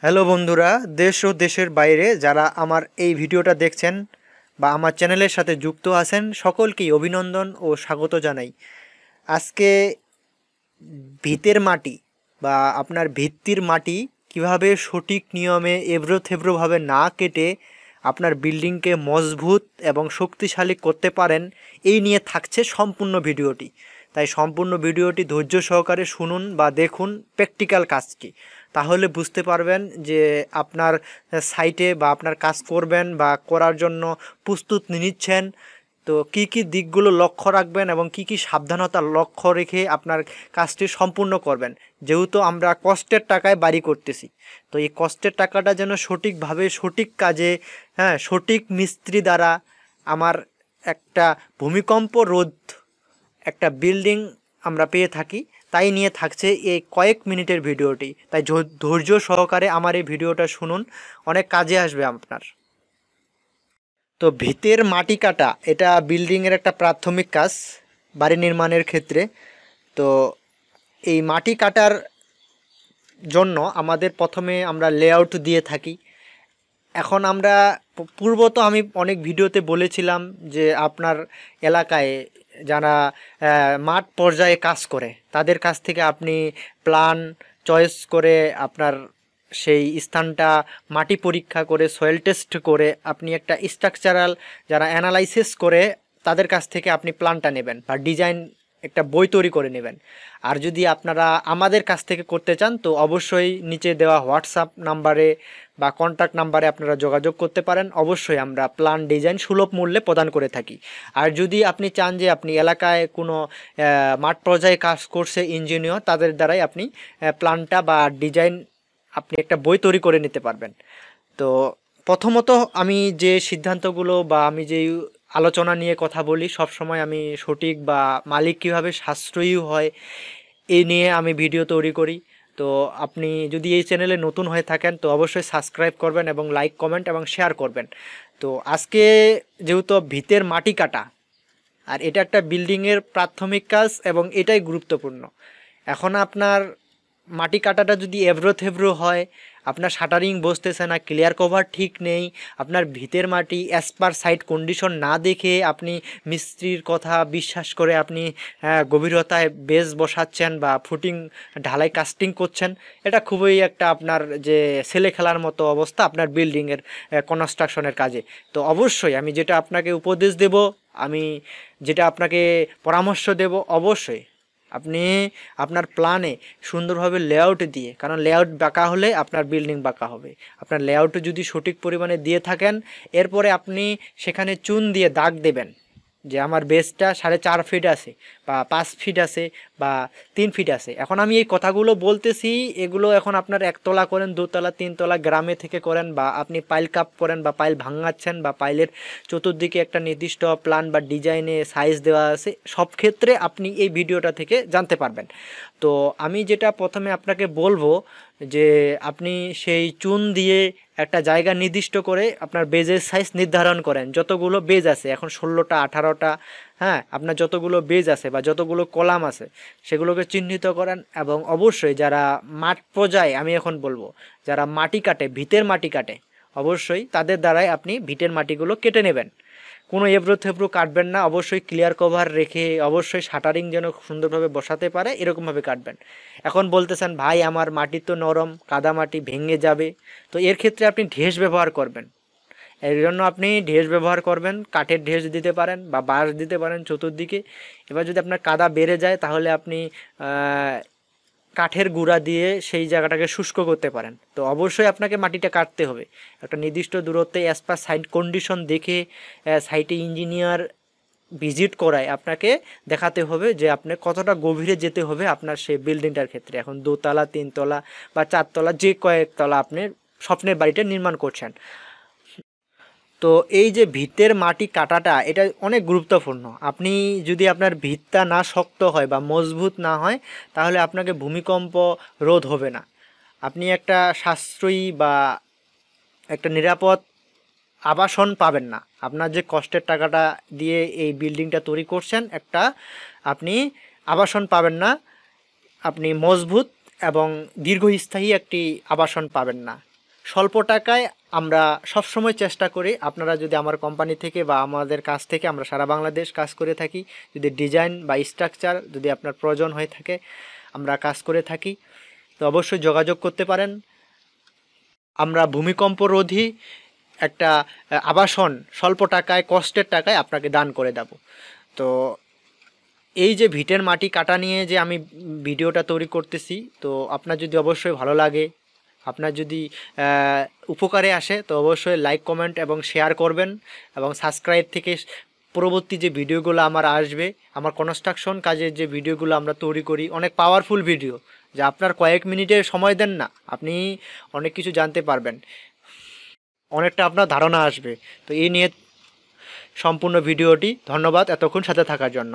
Hello বন্ধুরা, দেশ ও দেশের বাইরে যারা আমার এই ভিডিওটা দেখছেন বা আমার চ্যানেলের সাথে যুক্ত আছেন সকলকেই অভিনন্দন ও স্বাগত জানাই। আজকে ভিতের মাটি বা আপনার ভিত্তির মাটি কিভাবে সঠিক নিয়মে এবড়ো থেবড়োভাবে না কেটে আপনার বিল্ডিংকে মজবুত এবং শক্তিশালী করতে পারেন, এই নিয়ে থাকছে সম্পূর্ণ ভিডিওটি। তাই সম্পূর্ণ ভিডিওটি ধৈর্য সহকারে শুনুন বা দেখুন প্র্যাকটিক্যাল কাজটি, তাহলে বুঝতে পারবেন যে আপনার সাইটে বা আপনার কাজ করবেন বা করার জন্য প্রস্তুত নিচ্ছেন তো কি কি দিকগুলো লক্ষ্য রাখবেন এবং কি কি সাবধানতা লক্ষ্য রেখে আপনার কাজটি সম্পূর্ণ করবেন। যেহেতু আমরা কষ্টের টাকায় বাড়ি করতেছি, তো এই কষ্টের টাকাটা যেন সঠিকভাবে সঠিক কাজে, সঠিক মিস্ত্রি দ্বারা আমার একটা ভূমিকম্প রোধ একটা বিল্ডিং আমরা পেয়ে থাকি, তাই নিয়ে থাকছে এই কয়েক মিনিটের ভিডিওটি। তাই ধৈর্য সহকারে আমার এই ভিডিওটা শুনুন, অনেক কাজে আসবে আপনার। তো ভিতের মাটি কাটা এটা বিল্ডিংয়ের একটা প্রাথমিক কাজ বাড়ি নির্মাণের ক্ষেত্রে। তো এই মাটি কাটার জন্য আমাদের প্রথমে আমরা লেআউট দিয়ে থাকি। এখন আমরা পূর্বত আমি অনেক ভিডিওতে বলেছিলাম যে আপনার এলাকায় যারা মাঠ পর্যায়ে কাজ করে তাদের কাছ থেকে আপনি প্ল্যান চয়েস করে আপনার সেই স্থানটা মাটি পরীক্ষা করে সয়েল টেস্ট করে আপনি একটা স্ট্রাকচারাল যারা অ্যানালাইসিস করে তাদের কাছ থেকে আপনি প্ল্যানটা নেবেন বা ডিজাইন একটা বই তৈরি করে নেবেন। আর যদি আপনারা আমাদের কাছ থেকে করতে চান তো অবশ্যই নিচে দেওয়া হোয়াটসঅ্যাপ নাম্বারে বা কন্ট্যাক্ট নাম্বারে আপনারা যোগাযোগ করতে পারেন। অবশ্যই আমরা প্ল্যান ডিজাইন সুলভ মূল্যে প্রদান করে থাকি। আর যদি আপনি চান যে আপনি এলাকায় কোনো মাঠ পর্যায়ে কাজ করছে ইঞ্জিনিয়ার, তাদের দ্বারাই আপনি প্ল্যানটা বা ডিজাইন আপনি একটা বই তৈরি করে নিতে পারবেন। তো প্রথমত আমি যে সিদ্ধান্তগুলো বা আমি যেই আলোচনা নিয়ে কথা বলি সবসময় আমি সঠিক বা মালিক কীভাবে সাশ্রয়ী হয় এই নিয়ে আমি ভিডিও তৈরি করি। তো আপনি যদি এই চ্যানেলে নতুন হয়ে থাকেন তো অবশ্যই সাবস্ক্রাইব করবেন এবং লাইক কমেন্ট এবং শেয়ার করবেন। তো আজকে যেহেতু ভিতের মাটি কাটা আর এটা একটা বিল্ডিংয়ের প্রাথমিক কাজ এবং এটাই গুরুত্বপূর্ণ। এখন আপনার মাটি কাটাটা যদি এবড়ো থেবড়ো হয়, আপনার শাটারিং বসতেছে না, ক্লিয়ার কভার ঠিক নেই, আপনার ভিতের মাটি অ্যাজ পার সাইট কন্ডিশন না দেখে আপনি মিস্ত্রির কথা বিশ্বাস করে আপনি গভীরতায় বেস বসাচ্ছেন বা ফুটিং ঢালাই কাস্টিং করছেন, এটা খুবই একটা আপনার যে ছেলে খেলার মতো অবস্থা আপনার বিল্ডিংয়ের কনস্ট্রাকশনের কাজে। তো অবশ্যই আমি যেটা আপনাকে উপদেশ দেব, আমি যেটা আপনাকে পরামর্শ দেব, অবশ্যই আপনি আপনার প্ল্যানে সুন্দরভাবে লেআউট দিয়ে, কারণ লেআউট বাঁকা হলে আপনার বিল্ডিং বাঁকা হবে। আপনার লেআউট যদি সঠিক পরিমাণে দিয়ে থাকেন, এরপরে আপনি সেখানে চুন দিয়ে দাগ দেবেন যে আমার বেসটা 4.5 ফিট আছে বা 5 ফিট আছে বা 3 ফিট আছে। এখন আমি এই কথাগুলো বলতেছি, এগুলো এখন আপনার একতলা করেন, দোতলা, তিনতলা গ্রামে থেকে করেন বা আপনি পাইল কাপ করেন বা পাইল ভাঙাচ্ছেন বা পাইলের চতুর্দিকে একটা নির্দিষ্ট প্ল্যান বা ডিজাইনে সাইজ দেওয়া আছে, সব ক্ষেত্রে আপনি এই ভিডিওটা থেকে জানতে পারবেন। তো আমি যেটা প্রথমে আপনাকে বলবো যে আপনি সেই চুন দিয়ে একটা জায়গা নির্দিষ্ট করে আপনার বেজের সাইজ নির্ধারণ করেন। যতগুলো বেজ আছে এখন 16টা 18টা, আপনার যতগুলো বেজ আছে বা যতগুলো কলাম আছে সেগুলোকে চিহ্নিত করেন। এবং অবশ্যই যারা মাঠ পর্যায়ে, আমি এখন বলবো যারা মাটি কাটে, ভিতের মাটি কাটে, অবশ্যই তাদের দ্বারাই আপনি ভিটের মাটিগুলো কেটে নেবেন। কোনো এবড়ো থেবড়ো কাটবেন না, অবশ্যই ক্লিয়ার কভার রেখে, অবশ্যই শাটারিং যেন সুন্দরভাবে বসাতে পারে এরকমভাবে কাটবেন। এখন বলতেছেন ভাই আমার মাটি তো নরম, কাদা মাটি ভেঙে যাবে, তো এর ক্ষেত্রে আপনি ঢেস ব্যবহার করবেন। এর জন্য আপনি ঢেস ব্যবহার করবেন, কাঠের ঢেস দিতে পারেন বা বাঁশ দিতে পারেন চতুর্দিকে। এবার যদি আপনার কাদা বেড়ে যায় তাহলে আপনি কাঠের গুঁড়া দিয়ে সেই জায়গাটাকে শুষ্ক করতে পারেন। তো অবশ্যই আপনাকে মাটিটা কাটতে হবে একটা নির্দিষ্ট দূরত্বে অ্যাজ পার সাইট কন্ডিশন দেখে। সাইটে ইঞ্জিনিয়ার ভিজিট করায় আপনাকে দেখাতে হবে যে আপনি কতটা গভীরে যেতে হবে আপনার সেই বিল্ডিংটার ক্ষেত্রে। এখন দোতলা, তিনতলা বা চারতলা, যে কয়েকতলা আপনি স্বপ্নের বাড়িটা নির্মাণ করছেন। তো এই যে ভিতের মাটি কাটাটা এটা অনেক গুরুত্বপূর্ণ। আপনি যদি আপনার ভিতটা না শক্ত হয় বা মজবুত না হয় তাহলে আপনাকে ভূমিকম্প রোধ হবে না। আপনি একটা সাশ্রয়ী বা একটা নিরাপদ আবাসন পাবেন না। আপনার যে কষ্টের টাকাটা দিয়ে এই বিল্ডিংটা তৈরি করছেন, একটা আপনি আবাসন পাবেন না। আপনি মজবুত এবং দীর্ঘস্থায়ী একটি আবাসন পাবেন না। স্বল্প টাকায় আমরা সবসময় চেষ্টা করি, আপনারা যদি আমার কোম্পানি থেকে বা আমাদের কাছ থেকে, আমরা সারা বাংলাদেশ কাজ করে থাকি, যদি ডিজাইন বা স্ট্রাকচার যদি আপনার প্রয়োজন হয়ে থাকে আমরা কাজ করে থাকি, তো অবশ্যই যোগাযোগ করতে পারেন। আমরা ভূমিকম্প রোধী একটা আবাসন স্বল্প টাকায়, কষ্টের টাকায় আপনাকে দান করে দেব। তো এই যে ভিটের মাটি কাটা নিয়ে যে আমি ভিডিওটা তৈরি করতেছি, তো আপনার যদি অবশ্যই ভালো লাগে, আপনার যদি উপকারে আসে, তো অবশ্যই লাইক, কমেন্ট এবং শেয়ার করবেন। এবং সাবস্ক্রাইব থেকে পরবর্তী যে ভিডিওগুলো আমার আসবে, আমার কনস্ট্রাকশন কাজের যে ভিডিওগুলো আমরা তৈরি করি, অনেক পাওয়ারফুল ভিডিও, যা আপনার কয়েক মিনিটের সময় দেন না, আপনি অনেক কিছু জানতে পারবেন, অনেকটা আপনার ধারণা আসবে। তো এই নিয়ে সম্পূর্ণ ভিডিওটি। ধন্যবাদ এতক্ষণ সাথে থাকার জন্য।